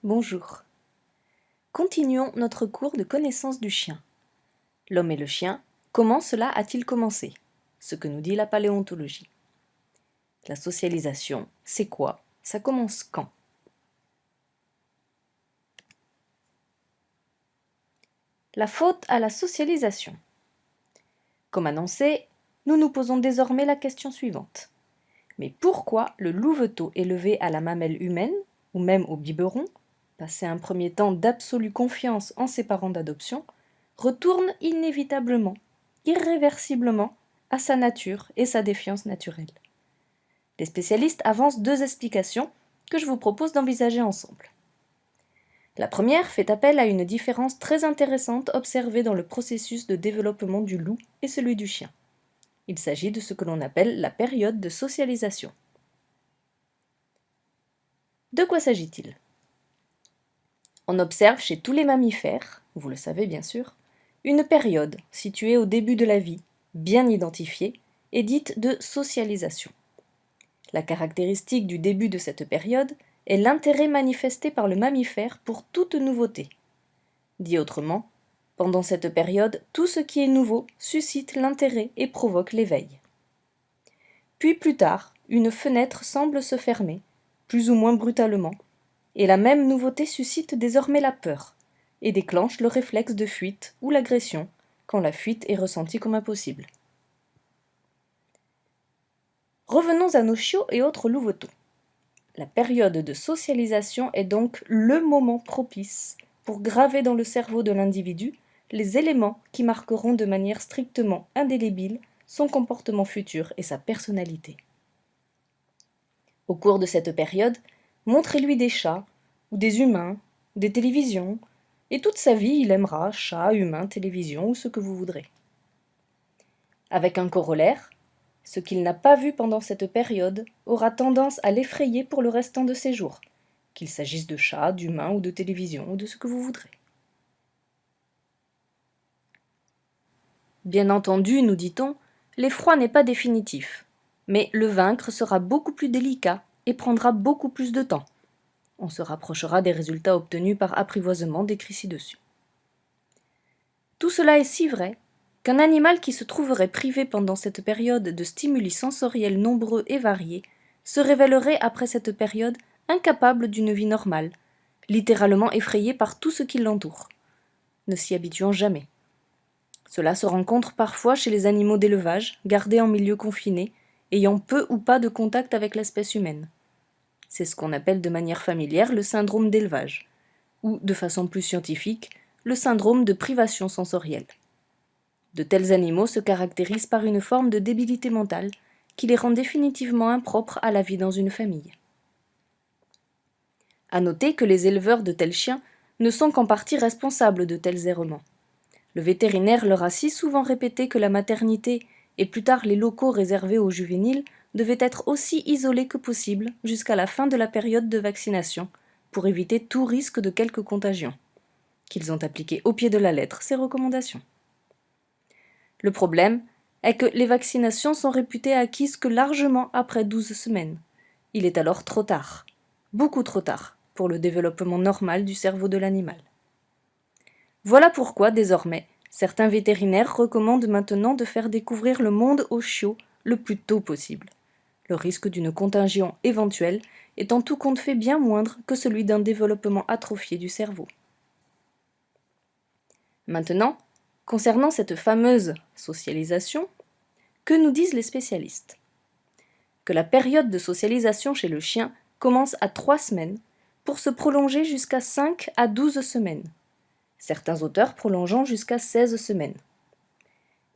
Bonjour. Continuons notre cours de connaissance du chien. L'homme et le chien, comment cela a-t-il commencé? Ce que nous dit la paléontologie. La socialisation, c'est quoi? Ça commence quand? La faute à la socialisation. Comme annoncé, nous nous posons désormais la question suivante. Mais pourquoi le louveteau élevé à la mamelle humaine, ou même au biberon, passé un premier temps d'absolue confiance en ses parents d'adoption, retourne inévitablement, irréversiblement, à sa nature et sa défiance naturelle? Les spécialistes avancent deux explications que je vous propose d'envisager ensemble. La première fait appel à une différence très intéressante observée dans le processus de développement du loup et celui du chien. Il s'agit de ce que l'on appelle la période de socialisation. De quoi s'agit-il? On observe chez tous les mammifères, vous le savez bien sûr, une période située au début de la vie, bien identifiée, et dite de socialisation. La caractéristique du début de cette période est l'intérêt manifesté par le mammifère pour toute nouveauté. Dit autrement, pendant cette période, tout ce qui est nouveau suscite l'intérêt et provoque l'éveil. Puis plus tard, une fenêtre semble se fermer, plus ou moins brutalement, et la même nouveauté suscite désormais la peur, et déclenche le réflexe de fuite ou l'agression, quand la fuite est ressentie comme impossible. Revenons à nos chiots et autres louveteaux. La période de socialisation est donc le moment propice pour graver dans le cerveau de l'individu les éléments qui marqueront de manière strictement indélébile son comportement futur et sa personnalité. Au cours de cette période, montrez-lui des chats, ou des humains, des télévisions, et toute sa vie il aimera chats, humains, télévision ou ce que vous voudrez. Avec un corollaire, ce qu'il n'a pas vu pendant cette période aura tendance à l'effrayer pour le restant de ses jours, qu'il s'agisse de chats, d'humains ou de télévision ou de ce que vous voudrez. Bien entendu, nous dit-on, l'effroi n'est pas définitif, mais le vaincre sera beaucoup plus délicat et prendra beaucoup plus de temps. On se rapprochera des résultats obtenus par apprivoisement décrits ci-dessus. Tout cela est si vrai qu'un animal qui se trouverait privé pendant cette période de stimuli sensoriels nombreux et variés se révélerait après cette période incapable d'une vie normale, littéralement effrayé par tout ce qui l'entoure, ne s'y habituant jamais. Cela se rencontre parfois chez les animaux d'élevage, gardés en milieu confiné, ayant peu ou pas de contact avec l'espèce humaine. C'est ce qu'on appelle de manière familière le syndrome d'élevage, ou, de façon plus scientifique, le syndrome de privation sensorielle. De tels animaux se caractérisent par une forme de débilité mentale qui les rend définitivement impropres à la vie dans une famille. À noter que les éleveurs de tels chiens ne sont qu'en partie responsables de tels errements. Le vétérinaire leur a si souvent répété que la maternité et plus tard les locaux réservés aux juvéniles devaient être aussi isolés que possible jusqu'à la fin de la période de vaccination pour éviter tout risque de quelque contagion, qu'ils ont appliqué au pied de la lettre ces recommandations. Le problème est que les vaccinations sont réputées acquises que largement après 12 semaines. Il est alors trop tard, beaucoup trop tard, pour le développement normal du cerveau de l'animal. Voilà pourquoi, désormais, certains vétérinaires recommandent maintenant de faire découvrir le monde aux chiots le plus tôt possible, le risque d'une contagion éventuelle étant tout compte fait bien moindre que celui d'un développement atrophié du cerveau. Maintenant, concernant cette fameuse socialisation, que nous disent les spécialistes? Que la période de socialisation chez le chien commence à 3 semaines pour se prolonger jusqu'à 5 à 12 semaines, certains auteurs prolongeant jusqu'à 16 semaines.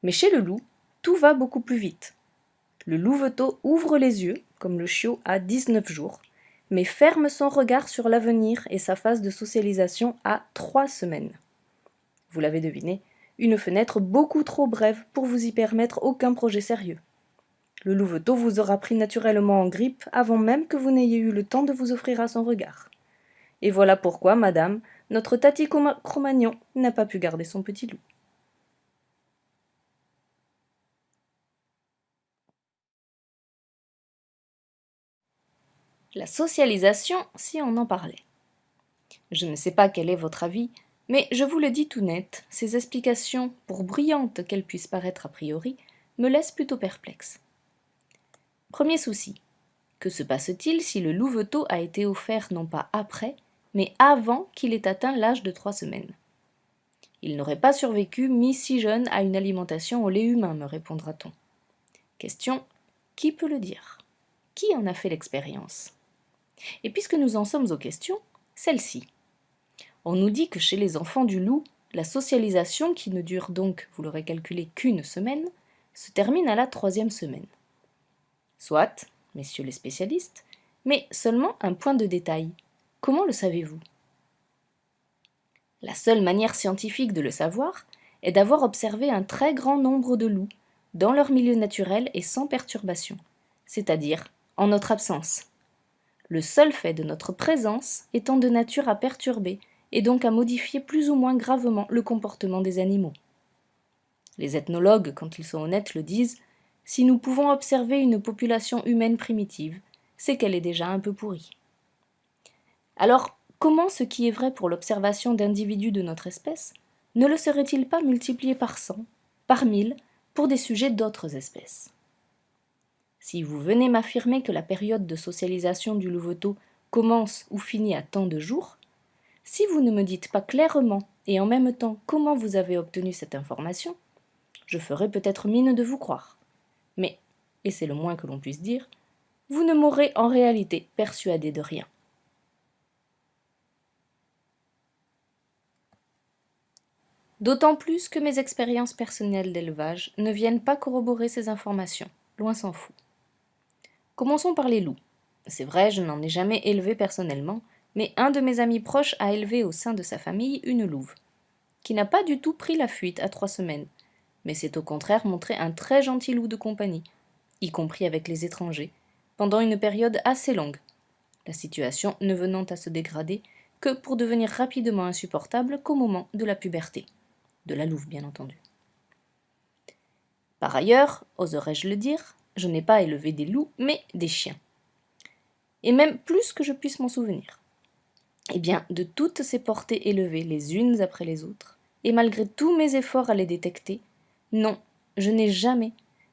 Mais chez le loup, tout va beaucoup plus vite. Le louveteau ouvre les yeux, comme le chiot à 19 jours, mais ferme son regard sur l'avenir et sa phase de socialisation à 3 semaines. Vous l'avez deviné, une fenêtre beaucoup trop brève pour vous y permettre aucun projet sérieux. Le louveteau vous aura pris naturellement en grippe avant même que vous n'ayez eu le temps de vous offrir à son regard. Et voilà pourquoi, madame, notre Tati Cro-Magnon n'a pas pu garder son petit loup. La socialisation, si on en parlait. Je ne sais pas quel est votre avis, mais je vous le dis tout net, ces explications, pour brillantes qu'elles puissent paraître a priori, me laissent plutôt perplexe. Premier souci. Que se passe-t-il si le louveteau a été offert non pas après, mais avant qu'il ait atteint l'âge de 3 semaines? Il n'aurait pas survécu, mis si jeune, à une alimentation au lait humain, me répondra-t-on. Question, qui peut le dire? Qui en a fait l'expérience? Et puisque nous en sommes aux questions, celle-ci. On nous dit que chez les enfants du loup, la socialisation, qui ne dure donc, vous l'aurez calculé, qu'une semaine, se termine à la 3e semaine. Soit, messieurs les spécialistes, mais seulement un point de détail. Comment le savez-vous? La seule manière scientifique de le savoir est d'avoir observé un très grand nombre de loups dans leur milieu naturel et sans perturbation, c'est-à-dire en notre absence. Le seul fait de notre présence étant de nature à perturber et donc à modifier plus ou moins gravement le comportement des animaux. Les ethnologues, quand ils sont honnêtes, le disent, si nous pouvons observer une population humaine primitive, c'est qu'elle est déjà un peu pourrie. Alors, comment ce qui est vrai pour l'observation d'individus de notre espèce ne le serait-il pas multiplié par 100, par 1000, pour des sujets d'autres espèces? Si vous venez m'affirmer que la période de socialisation du louveteau commence ou finit à tant de jours, si vous ne me dites pas clairement et en même temps comment vous avez obtenu cette information, je ferai peut-être mine de vous croire. Mais, et c'est le moins que l'on puisse dire, vous ne m'aurez en réalité persuadé de rien. D'autant plus que mes expériences personnelles d'élevage ne viennent pas corroborer ces informations, loin s'en faut. Commençons par les loups. C'est vrai, je n'en ai jamais élevé personnellement, mais un de mes amis proches a élevé au sein de sa famille une louve, qui n'a pas du tout pris la fuite à 3 semaines, mais s'est au contraire montré un très gentil loup de compagnie, y compris avec les étrangers, pendant une période assez longue, la situation ne venant à se dégrader que pour devenir rapidement insupportable qu'au moment de la puberté. De la louve, bien entendu. Par ailleurs, oserais-je le dire, je n'ai pas élevé des loups, mais des chiens. Et même plus que je puisse m'en souvenir. Eh bien, de toutes ces portées élevées les unes après les autres, et malgré tous mes efforts à les détecter, non, je n'ai jamais,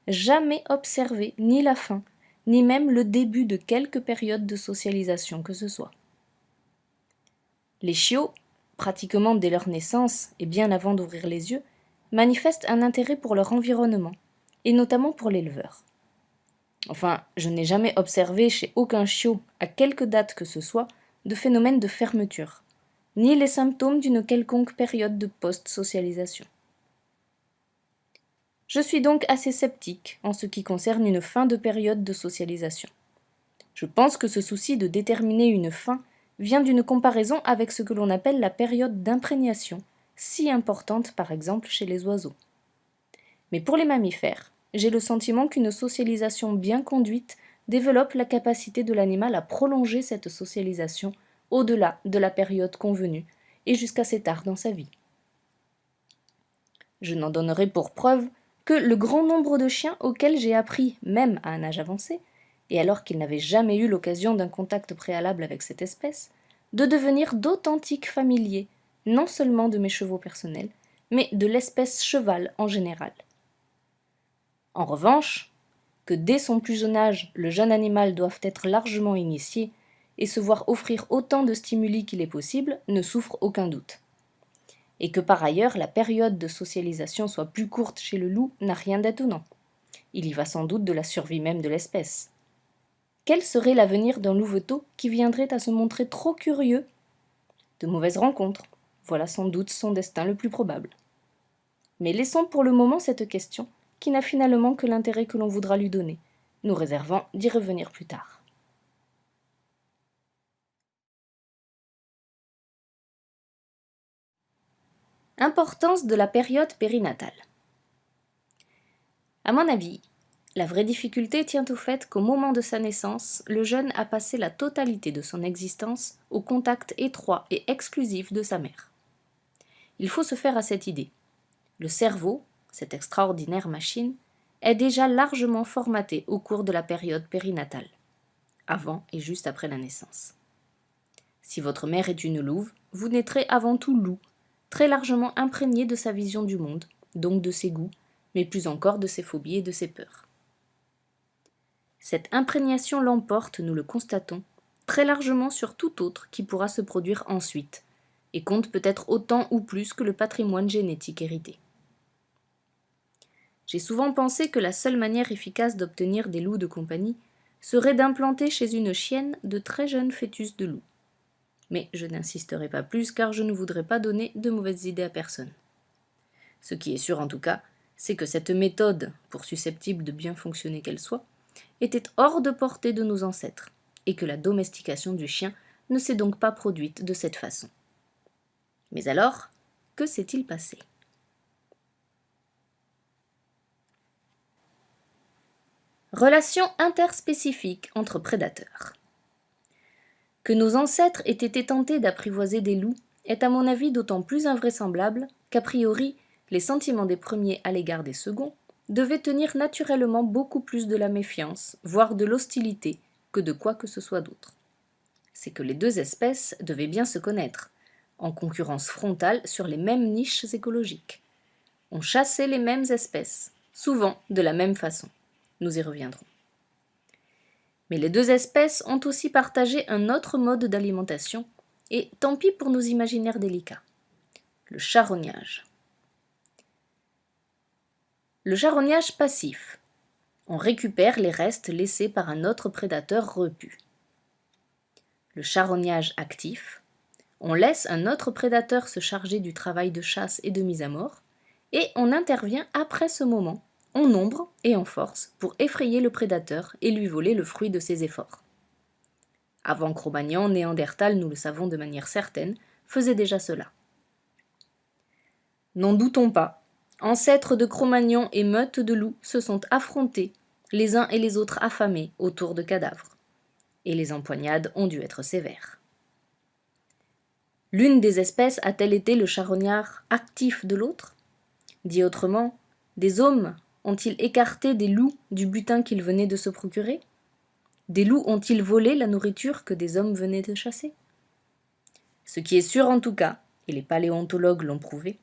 jamais observé ni la fin, ni même le début de quelque période de socialisation que ce soit. Les chiots, pratiquement dès leur naissance et bien avant d'ouvrir les yeux, manifestent un intérêt pour leur environnement, et notamment pour l'éleveur. Enfin, je n'ai jamais observé chez aucun chiot, à quelque date que ce soit, de phénomène de fermeture, ni les symptômes d'une quelconque période de post-socialisation. Je suis donc assez sceptique en ce qui concerne une fin de période de socialisation. Je pense que ce souci de déterminer une fin vient d'une comparaison avec ce que l'on appelle la période d'imprégnation, si importante par exemple chez les oiseaux. Mais pour les mammifères, j'ai le sentiment qu'une socialisation bien conduite développe la capacité de l'animal à prolonger cette socialisation au-delà de la période convenue et jusqu'à assez tard dans sa vie. Je n'en donnerai pour preuve que le grand nombre de chiens auxquels j'ai appris, même à un âge avancé, et alors qu'ils n'avaient jamais eu l'occasion d'un contact préalable avec cette espèce, de devenir d'authentiques familiers, non seulement de mes chevaux personnels, mais de l'espèce cheval en général. En revanche, que dès son plus jeune âge, le jeune animal doive être largement initié et se voir offrir autant de stimuli qu'il est possible, ne souffre aucun doute. Et que par ailleurs la période de socialisation soit plus courte chez le loup n'a rien d'étonnant. Il y va sans doute de la survie même de l'espèce. Quel serait l'avenir d'un louveteau qui viendrait à se montrer trop curieux? De mauvaises rencontres, voilà sans doute son destin le plus probable. Mais laissons pour le moment cette question, qui n'a finalement que l'intérêt que l'on voudra lui donner, nous réservant d'y revenir plus tard. Importance de la période périnatale. À mon avis, la vraie difficulté tient au fait qu'au moment de sa naissance, le jeune a passé la totalité de son existence au contact étroit et exclusif de sa mère. Il faut se faire à cette idée. Le cerveau, cette extraordinaire machine, est déjà largement formaté au cours de la période périnatale, avant et juste après la naissance. Si votre mère est une louve, vous naîtrez avant tout loup, très largement imprégné de sa vision du monde, donc de ses goûts, mais plus encore de ses phobies et de ses peurs. Cette imprégnation l'emporte, nous le constatons, très largement sur tout autre qui pourra se produire ensuite, et compte peut-être autant ou plus que le patrimoine génétique hérité. J'ai souvent pensé que la seule manière efficace d'obtenir des loups de compagnie serait d'implanter chez une chienne de très jeunes fœtus de loup. Mais je n'insisterai pas plus car je ne voudrais pas donner de mauvaises idées à personne. Ce qui est sûr en tout cas, c'est que cette méthode, pour susceptible de bien fonctionner qu'elle soit, était hors de portée de nos ancêtres, et que la domestication du chien ne s'est donc pas produite de cette façon. Mais alors, que s'est-il passé ? Relations interspécifiques entre prédateurs. Que nos ancêtres aient été tentés d'apprivoiser des loups est à mon avis d'autant plus invraisemblable qu'a priori, les sentiments des premiers à l'égard des seconds devaient tenir naturellement beaucoup plus de la méfiance, voire de l'hostilité, que de quoi que ce soit d'autre. C'est que les deux espèces devaient bien se connaître, en concurrence frontale sur les mêmes niches écologiques. On chassait les mêmes espèces, souvent de la même façon. Nous y reviendrons. Mais les deux espèces ont aussi partagé un autre mode d'alimentation, et tant pis pour nos imaginaires délicats. Le charognage. Le charognage passif. On récupère les restes laissés par un autre prédateur repu. Le charognage actif. On laisse un autre prédateur se charger du travail de chasse et de mise à mort, et on intervient après ce moment, en nombre et en force, pour effrayer le prédateur et lui voler le fruit de ses efforts. Avant Cro-Magnon, Néandertal, nous le savons de manière certaine, faisait déjà cela. N'en doutons pas, ancêtres de Cro-Magnon et meutes de loups se sont affrontés, les uns et les autres affamés, autour de cadavres. Et les empoignades ont dû être sévères. L'une des espèces a-t-elle été le charognard actif de l'autre ? Dit autrement, des hommes ont-ils écarté des loups du butin qu'ils venaient de se procurer ? Des loups ont-ils volé la nourriture que des hommes venaient de chasser ? Ce qui est sûr en tout cas, et les paléontologues l'ont prouvé,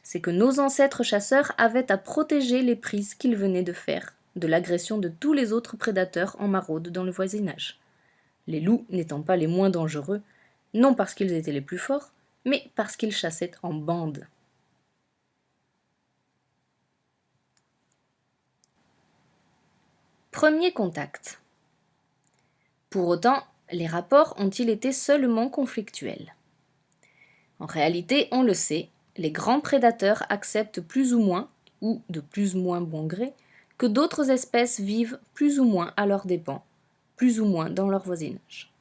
c'est que nos ancêtres chasseurs avaient à protéger les prises qu'ils venaient de faire de l'agression de tous les autres prédateurs en maraude dans le voisinage. Les loups n'étant pas les moins dangereux, non parce qu'ils étaient les plus forts, mais parce qu'ils chassaient en bande. Premier contact. Pour autant, les rapports ont-ils été seulement conflictuels ? En réalité, on le sait, les grands prédateurs acceptent plus ou moins, ou de plus ou moins bon gré, que d'autres espèces vivent plus ou moins à leurs dépens, plus ou moins dans leur voisinage.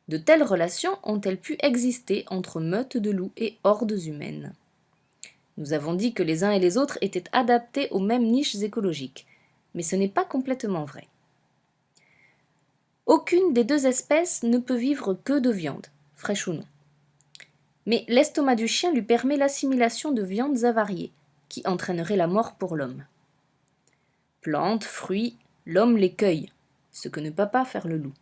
De telles relations ont-elles pu exister entre meutes de loups et hordes humaines ? Nous avons dit que les uns et les autres étaient adaptés aux mêmes niches écologiques, mais ce n'est pas complètement vrai. Aucune des deux espèces ne peut vivre que de viande, fraîche ou non. Mais l'estomac du chien lui permet l'assimilation de viandes avariées, qui entraîneraient la mort pour l'homme. Plantes, fruits, l'homme les cueille, ce que ne peut pas faire le loup,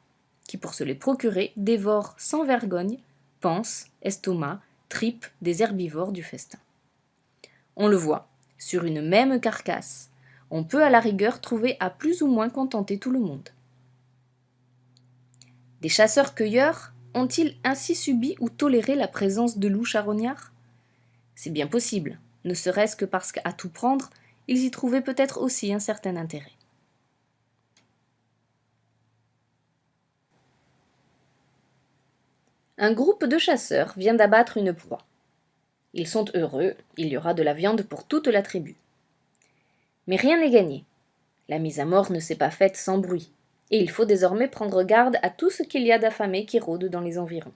qui pour se les procurer dévore sans vergogne, panse, estomac, tripes des herbivores du festin. On le voit, sur une même carcasse, on peut à la rigueur trouver à plus ou moins contenter tout le monde. Des chasseurs-cueilleurs ont-ils ainsi subi ou toléré la présence de loups charognards ? C'est bien possible, ne serait-ce que parce qu'à tout prendre, ils y trouvaient peut-être aussi un certain intérêt. Un groupe de chasseurs vient d'abattre une proie. Ils sont heureux, il y aura de la viande pour toute la tribu. Mais rien n'est gagné. La mise à mort ne s'est pas faite sans bruit, et il faut désormais prendre garde à tout ce qu'il y a d'affamé qui rôde dans les environs.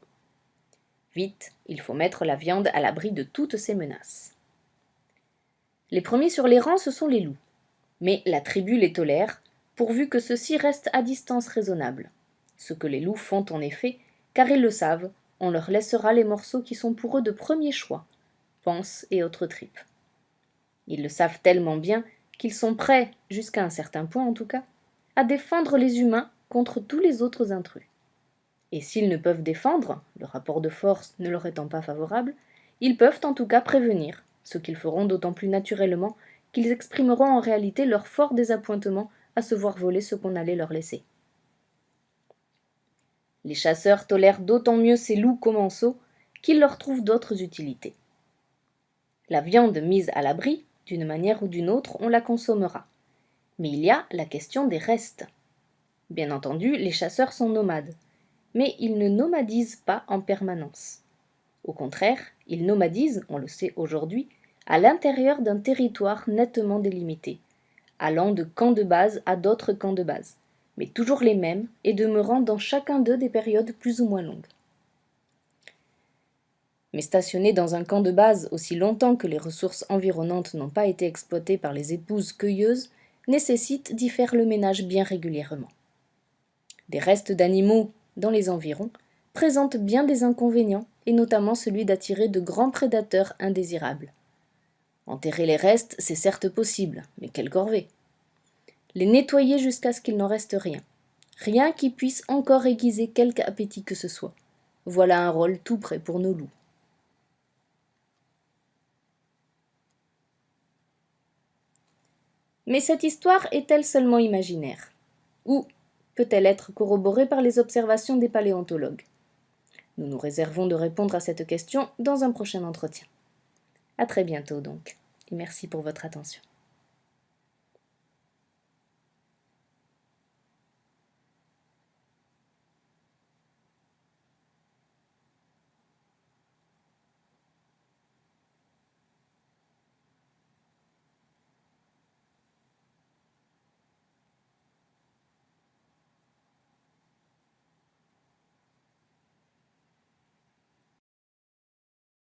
Vite, il faut mettre la viande à l'abri de toutes ces menaces. Les premiers sur les rangs, ce sont les loups. Mais la tribu les tolère, pourvu que ceux-ci restent à distance raisonnable. Ce que les loups font en effet, car ils le savent, on leur laissera les morceaux qui sont pour eux de premier choix, panse et autres tripes. Ils le savent tellement bien qu'ils sont prêts, jusqu'à un certain point en tout cas, à défendre les humains contre tous les autres intrus. Et s'ils ne peuvent défendre, le rapport de force ne leur étant pas favorable, ils peuvent en tout cas prévenir, ce qu'ils feront d'autant plus naturellement qu'ils exprimeront en réalité leur fort désappointement à se voir voler ce qu'on allait leur laisser. Les chasseurs tolèrent d'autant mieux ces loups commensaux qu'ils leur trouvent d'autres utilités. La viande mise à l'abri, d'une manière ou d'une autre, on la consommera. Mais il y a la question des restes. Bien entendu, les chasseurs sont nomades, mais ils ne nomadisent pas en permanence. Au contraire, ils nomadisent, on le sait aujourd'hui, à l'intérieur d'un territoire nettement délimité, allant de camps de base à d'autres camps de base, mais toujours les mêmes et demeurant dans chacun d'eux des périodes plus ou moins longues. Mais stationner dans un camp de base aussi longtemps que les ressources environnantes n'ont pas été exploitées par les épouses cueilleuses nécessite d'y faire le ménage bien régulièrement. Des restes d'animaux dans les environs présentent bien des inconvénients, et notamment celui d'attirer de grands prédateurs indésirables. Enterrer les restes, c'est certes possible, mais quelle corvée! Les nettoyer jusqu'à ce qu'il n'en reste rien. Rien qui puisse encore aiguiser quelque appétit que ce soit. Voilà un rôle tout prêt pour nos loups. Mais cette histoire est-elle seulement imaginaire? Ou peut-elle être corroborée par les observations des paléontologues? Nous nous réservons de répondre à cette question dans un prochain entretien. À très bientôt donc, et merci pour votre attention.